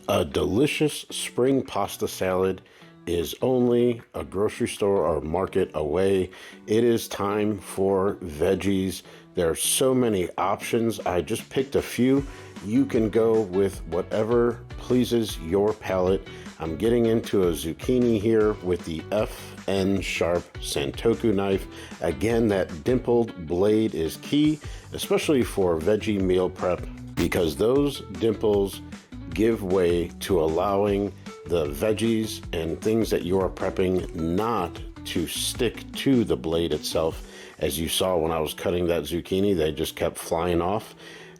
A delicious spring pasta salad is only a grocery store or market away. It is time for veggies. There are so many options. I just picked a few. You can go with whatever pleases your palate. I'm getting into a zucchini here with the FN Sharp Santoku knife. Again, that dimpled blade is key, especially for veggie meal prep, because those dimples give way to allowing the veggies and things that you are prepping not to stick to the blade itself. As you saw when I was cutting that zucchini, they just kept flying off.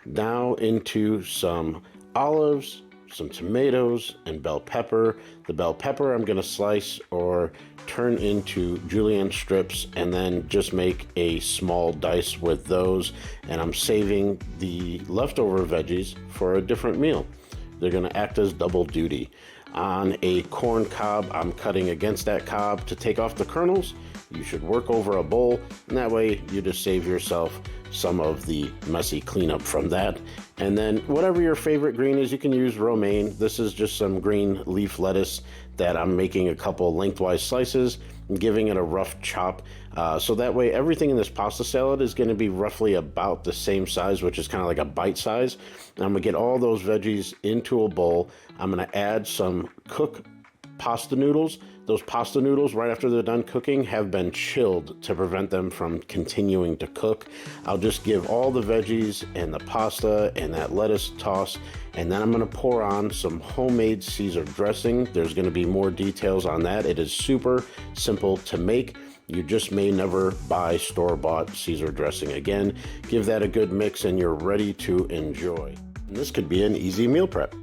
Now into some olives, some tomatoes, and bell pepper. The bell pepper I'm gonna slice or turn into julienne strips and then just make a small dice with those. And I'm saving the leftover veggies for a different meal. They're going to act as double duty. On a corn cob, I'm cutting against that cob to take off the kernels. You should work over a bowl, and that way you just save yourself some of the messy cleanup from that. And then whatever your favorite green is, you can use romaine. This is just some green leaf lettuce that I'm making a couple lengthwise slices and giving it a rough chop. So that way everything in this pasta salad is going to be roughly about the same size, which is kind of like a bite size. And I'm going to get all those veggies into a bowl. I'm going to add some cooked pasta noodles. Those pasta noodles, right after they're done cooking, have been chilled to prevent them from continuing to cook. I'll just give all the veggies and the pasta and that lettuce toss, and then I'm going to pour on some homemade Caesar dressing. There's going to be more details on that. It is super simple to make. You just may never buy store-bought Caesar dressing again. Give that a good mix and you're ready to enjoy. And this could be an easy meal prep.